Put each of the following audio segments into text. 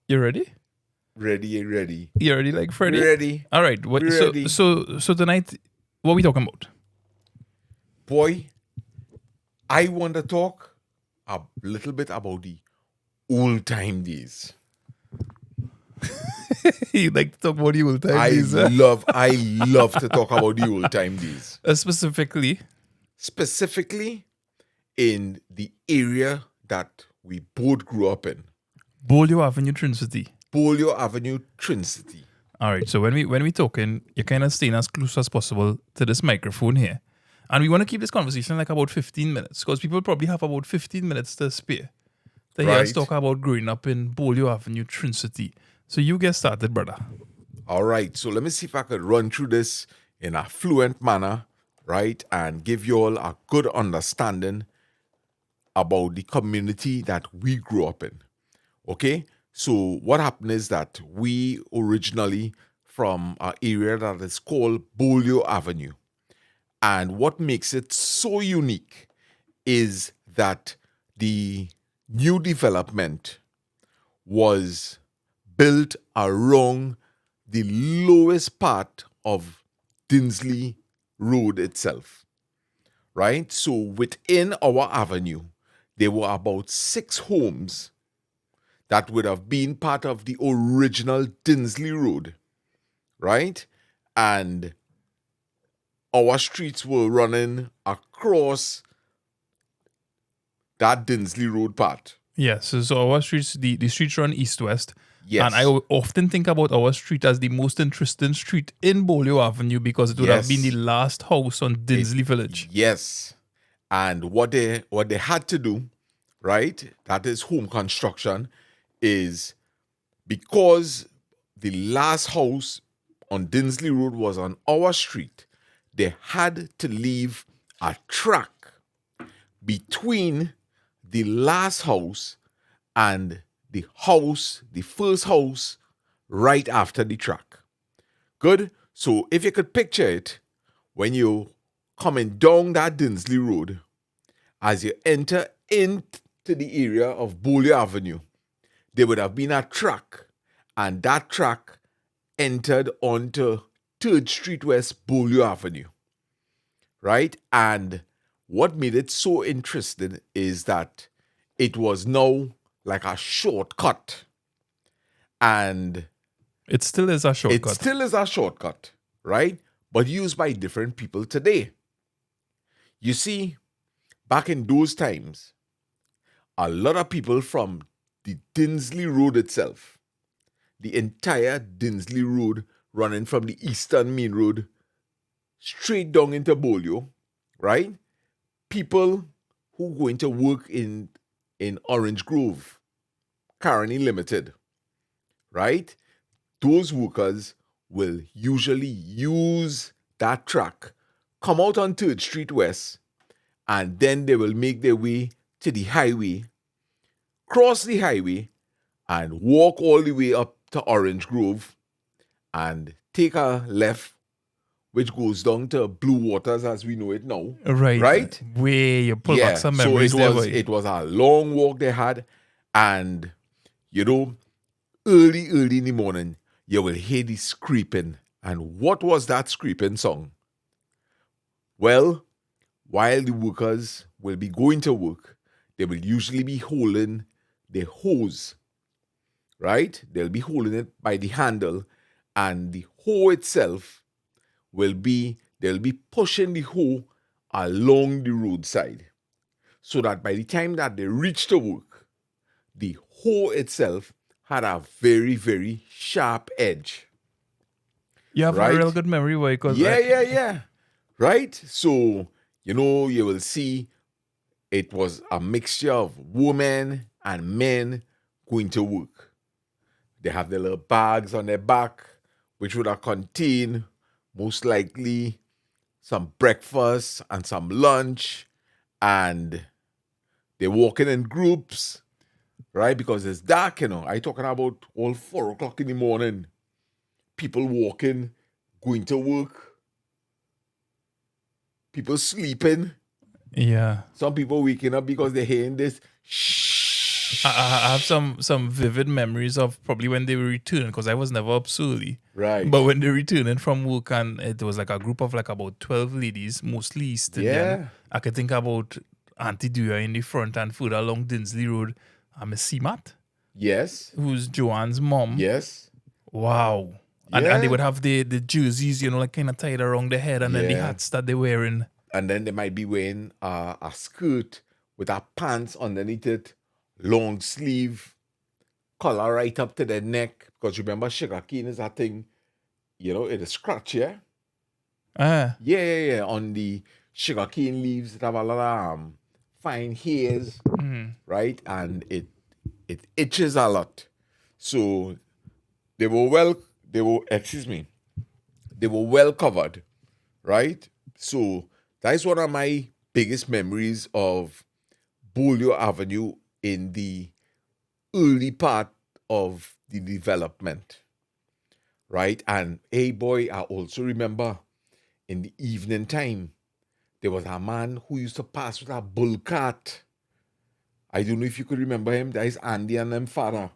You ready? Ready. You ready, like We Freddy? ready. All right. We What? So ready. so so tonight, what are we talking about? Boy, I want to talk a little bit about the old time days. You like to talk about the old time I days, huh? love, I love to talk about the old time days. Specifically, Specifically in the area that we both grew up in. Bolio Avenue, Trincity. Polio Avenue, Trincity. All right. So when we talking, you're kind of staying as close as possible to this microphone here, and we want to keep this conversation like about 15 minutes because people probably have about 15 minutes to spare to hear us Right? talk about growing up in Bolio Avenue, Trincity. So you get started, brother. All right, so let me see if I could run through this in a fluent manner, right? And give you all a good understanding about the community that we grew up in. Okay? So what happened is that we originally from an area that is called Bolio Avenue. And what makes it so unique is that the new development was built around the lowest part of Dinsley Road itself, right? So within our avenue, there were about 6 homes that would have been part of the original Dinsley Road, right? And our streets were running across that Dinsley Road part. Yes. So our streets, the streets run east-west. And I Yes, often think about our street as the most interesting street in Bolio Avenue because it would have been the yes, last house on it, Dinsley Village. yes. And what they had to do, right? That is home construction, is because the last house on Dinsley Road was on our street, they had to leave a track between the last house and the first house right after the track. Good? So if you could picture it, when you coming down that Dinsley Road, as you enter into the area of Beaulieu Avenue, there would have been a track, and that track entered onto 3rd Street West Beaulieu Avenue, right? And what made it so interesting is that it was now like a shortcut, and It still is a it shortcut. still is a shortcut, right? But used by different people today. You see, back in those times, a lot of people from the Dinsley Road itself, the entire Dinsley Road running from the Eastern Main Road straight down into Bolio, right? People who going to work in Orange Grove, Caroni Limited, right? Those workers will usually use that track, come out on 3rd Street West, and then they will make their way to the highway, cross the highway, and walk all the way up to Orange Grove and take a left, which goes down to Blue Waters as we know it now, Right. right? Way you pull back Yeah. some So it memories there, was boy. it was a long walk they had, and you know, early in the morning, you will hear the scraping. And what was that scraping song? Well, while the workers will be going to work, they will usually be holding the hose, right? They'll be holding it by the handle, and the hoe itself they'll be pushing the hoe along the roadside so that by the time that they reach to work, the hoe itself had a very, very sharp edge, You have a real right? good memory, boy, because Yeah. Right? So, you will see it was a mixture of women and men going to work. They have their little bags on their back, which would have contained most likely some breakfast and some lunch, and they're walking in groups, right? Because it's dark, I talking about all 4 o'clock in the morning. People walking, going to work, people sleeping, yeah. some people waking up because they're hearing this shh. I have some vivid memories of probably when they were returning, because I was never up so early. Right. But when they returning from work, and it was like a group of like about 12 ladies, mostly East Indian. Yeah. I could think about Auntie Dewey in the front and further along Dinsley Road. I'm a Seamat, Yes. who's Joanne's mom. Yes. Wow. And Yeah. they would have the jerseys, like kind of tied around the head, and then the Yeah. hats that they're wearing. And then they might be wearing a skirt with a pants underneath it, long sleeve, collar right up to their neck. Because remember, sugarcane is a thing, it is scratch, yeah? Yeah. On the sugarcane leaves, it have a lot of fine hairs, right? And it itches a lot. So they were well covered, right? So that is one of my biggest memories of Bolio Avenue in the early part of the development, right? And hey boy, I also remember in the evening time, there was a man who used to pass with a bull cart. I don't know if you could remember him. That is Andy and them father.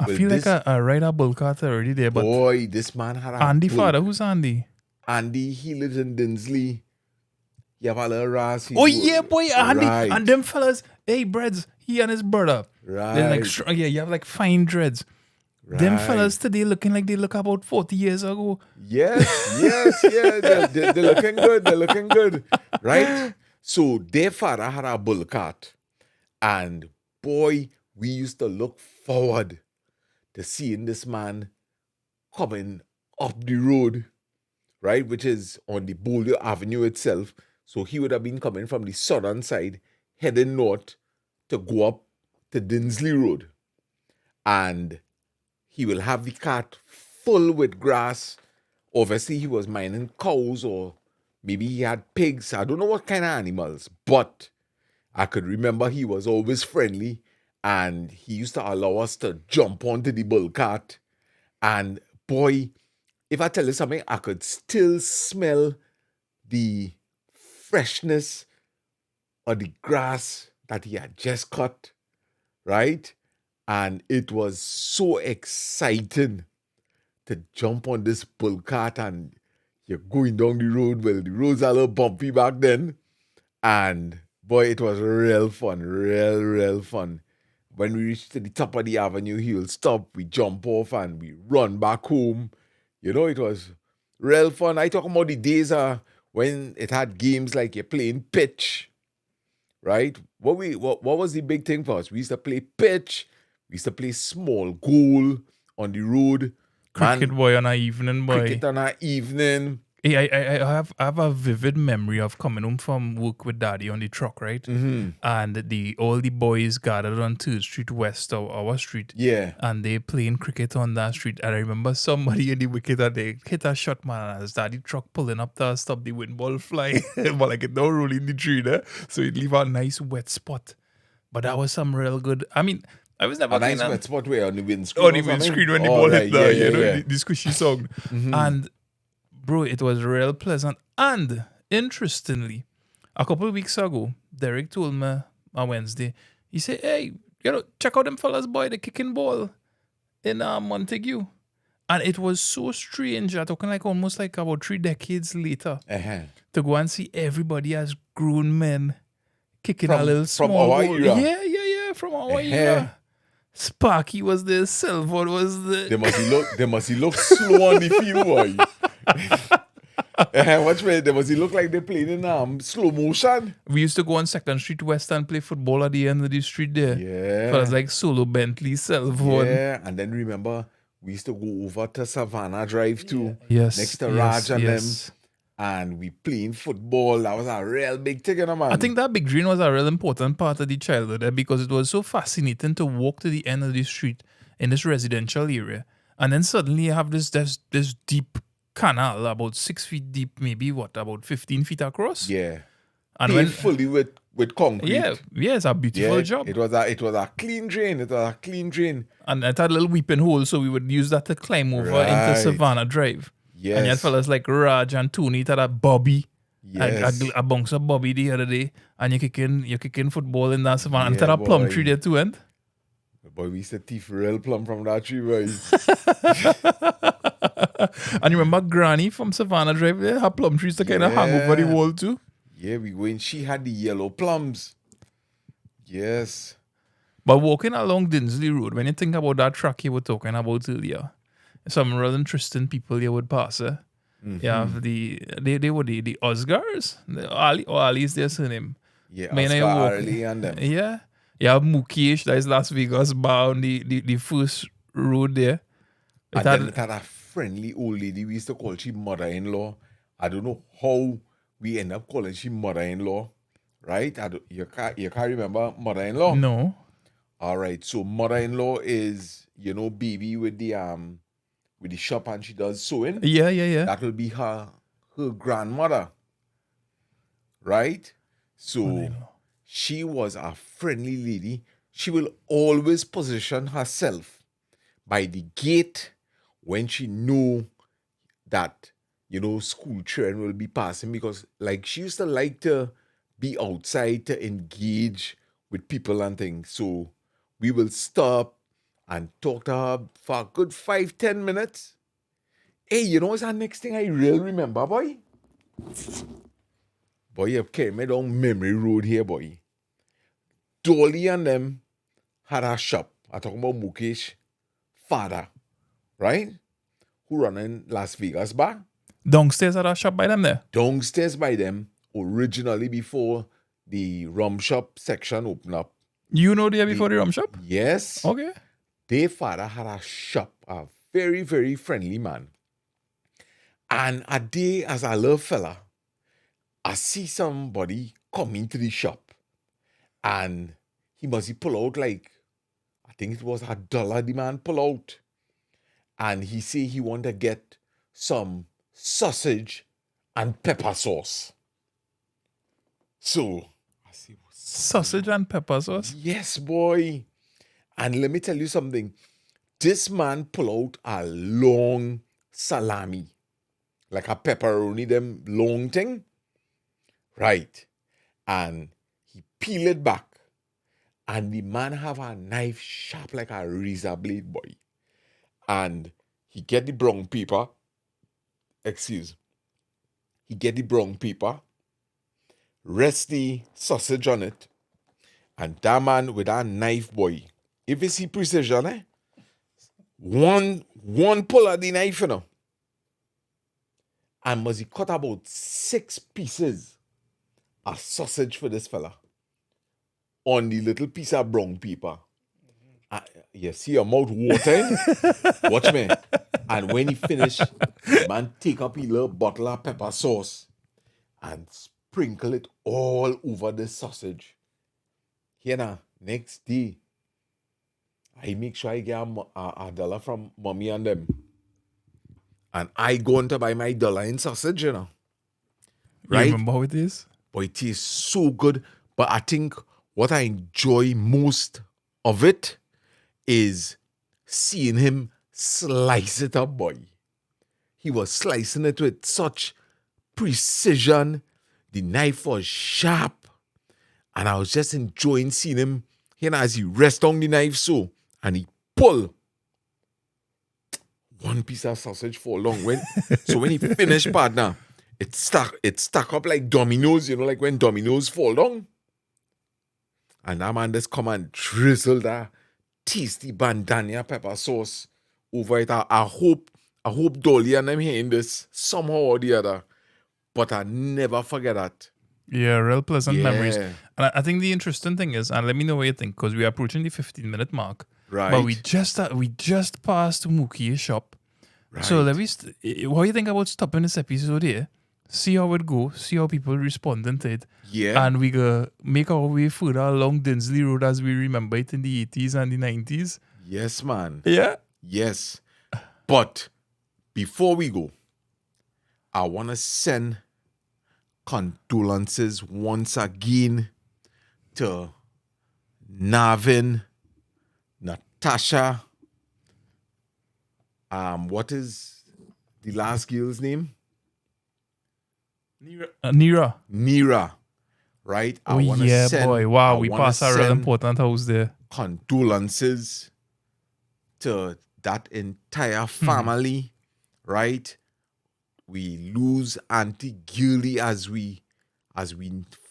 I feel like I ride a bull cart already there, but boy, this man had a Andy father, who's Andy? Andy, he lives in Dinsley. You have a little ras. Yeah, boy, Andy. Right. And them fellas, hey, Breads, he and his brother. Right. They're like, you have like fine dreads. Right. Them fellas today looking like they look about 40 years ago. Yes, yeah. They're looking good. They're looking good. Right? So their father had a bull cart. And boy, we used to look forward to seeing this man coming up the road, right? Which is on the Bolio Avenue itself. So he would have been coming from the southern side, heading north to go up to Dinsley Road. And he will have the cart full with grass. Obviously, he was minding cows, or maybe he had pigs. I don't know what kind of animals, but I could remember he was always friendly, and he used to allow us to jump onto the bull cart. And boy, if I tell you something, I could still smell the freshness of the grass that he had just cut, right? And it was so exciting to jump on this bull cart, and you're going down the road. Well, the roads are a little bumpy back then. And boy, it was real fun, real fun. When we reached to the top of the avenue, he will stop, we jump off, and we run back home. It was real fun. I talk about the days when it had games like you're playing pitch, right? What was the big thing for us? We used to play pitch. We used to play small goal on the road. Cricket boy on our evening, boy. Cricket on our evening. Hey, I have a vivid memory of coming home from work with Daddy on the truck, right? Mm-hmm. And all the boys gathered on 3rd Street West, or our street. Yeah. And they playing cricket on that street. And I remember somebody in the wicket that they hit a shot, man, and as Daddy truck pulling up to stop the wind ball flying. But like it don't roll in the tree there. So it leave a nice wet spot. But that was some real good. I mean, I was never a nice wet spot where on the windscreen. On the windscreen when the ball hit there, yeah. the squishy song. Mm-hmm. And bro, it was real pleasant. And interestingly, a couple of weeks ago, Derek told me on Wednesday, he said, hey, check out them fellas, boy, the kicking ball in Montague. And it was so strange, I'm talking like almost like about 3 decades later, to go and see everybody as grown men kicking a little small from our ball. era. Yeah, from our era. Sparky was there, Silver was there. They must look slow on the field, boy. Watch me, they must look like they're playing in slow motion. We used to go on 2nd Street West and play football at the end of the street there. Yeah. Fellas like Solo Bentley, Selvon. Yeah, and then remember, we used to go over to Savannah Drive too. Yes. Next to Raj and them. And we playing football. That was a real big thing, man. I think that big green was a real important part of the childhood there, because it was so fascinating to walk to the end of the street in this residential area. And then suddenly you have this deep canal, about 6 feet deep, maybe about 15 feet across. Yeah. And paved fully with concrete. Yeah, it's a beautiful job. It was a clean drain. And it had a little weeping hole, so we would use that to climb over into Savannah Drive. Yes. And you had fellas like Raj and Tony, that Bobby. Yes. I bounced up Bobby the other day, and you kicking football in that savannah. And Yeah, that plum tree boy. there too, and Boy, we used to thief real plum from that tree, boy. and you remember Granny from Savannah Drive there? Her plum trees to kind of hang over the Yeah. wall too. Yeah, we went. She had the yellow plums. Yes. But walking along Dinsley Road, when you think about that track you were talking about earlier, some real interesting people you would pass. You have they were the Oscars, the Ali, or Ali's their surname. Yeah, When I Oscar walk, Arley and them. yeah, you have Mukesh, that is Las Vegas bar on the first road there. It And then had, it had a friendly old lady we used to call she mother-in-law. I don't know how we end up calling she mother-in-law, right? You can't remember mother-in-law? no, All right, so mother-in-law is, baby with the shop and she does sewing. yeah. That will be her grandmother, right? So Mother-in-law. she was a friendly lady. She will always position herself by the gate when she know that school children will be passing, because like she used to like to be outside to engage with people and things. So we will stop and talk to her for a good 5-10 minutes. Hey, what's that next thing I really remember, boy? Boy, you carry me down memory road here, boy. Dolly and them had a shop. I'm talking about Mukesh father, right? Who run in Las Vegas bar. Downstairs at our shop by them there. Downstairs by them, originally before the rum shop section opened up. You know there before the rum shop? Yes. Okay. Their father had a shop, a very, very friendly man. And a day, as a little fella, I see somebody come into the shop and he must pull out like, I think it was $1 the man pull out. And he say he want to get some sausage and pepper sauce. So I say, Sausage and pepper sauce. yes, boy. And let me tell you something. This man pull out a long salami, like a pepperoni, them long thing. Right. And he peel it back. And the man have a knife sharp like a razor blade, boy. And he get the brown paper. He get the brown paper, rest the sausage on it, and that man with that knife, boy, if you see precision, one pull of the knife, and must he cut about 6 pieces of sausage for this fella on the little piece of brown paper. You see your mouth watering? Watch me. And when he finish, the man take up a little bottle of pepper sauce and sprinkle it all over the sausage. Here now, next day, I make sure I get a dollar from mommy and them. And I go on to buy my dollar in sausage, You right? remember how it is? But it tastes so good. But I think what I enjoy most of it is seeing him slice it up, boy. He was slicing it with such precision. The knife was sharp. And I was just enjoying seeing him, as he rest on the knife so, and he pull. One piece of sausage fall down. So when he finished, partner, it stuck up like dominoes, like when dominoes fall down. And that man just come and drizzle that tasty bandania pepper sauce over it. I hope Dolly and them hearing this somehow or the other. But I never forget that. Yeah, real pleasant memories. Yeah. And I think the interesting thing is, and let me know what you think, because we're approaching the 15-minute mark. Right. But we just passed Mookie's shop. Right. So let me. What do you think about stopping this episode here? See how it go. See how people responding to it. Yeah. And we go make our way further along Dinsley Road as we remember it in the 80s and the 90s. Yes, man. Yeah. Yes. But before we go, I want to send condolences once again to Navin, Natasha. What is the last girl's name? Nira. Nira, right? Oh yeah, boy. Wow, we wanna passed a real send important house there. condolences to that entire family, right? We lose Auntie Gilly as we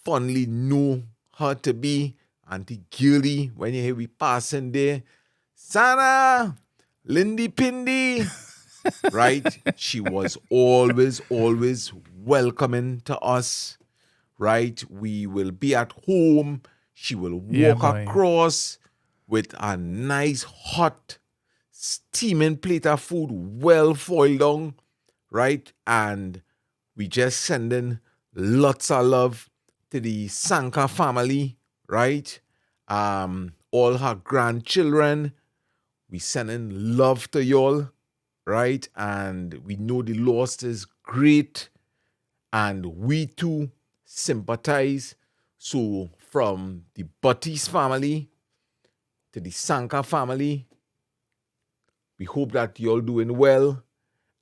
fondly know her to be. Auntie Gilly, when you hear we passing there, Sana, Lindy Pindy, right? She was always welcoming to us, right? We will be at home. She will Yeah, walk boy. across with a nice hot steaming plate of food, well foiled down, right? And we just sending lots of love to the Sanka family, right? All her grandchildren. We sending love to y'all, right? And we know the loss is great, and we too sympathize. So from the Butties family to the Sanka family, we hope that you're doing well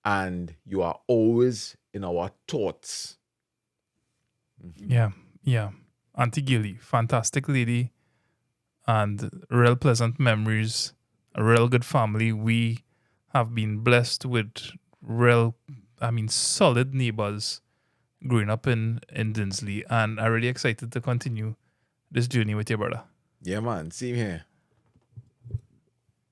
and you are always in our thoughts. Yeah, yeah. Auntie Gilly, fantastic lady, and real pleasant memories. A real good family. We have been blessed with solid neighbors growing up in Dinsley, and I'm really excited to continue this journey with your brother. Yeah, man. Same here.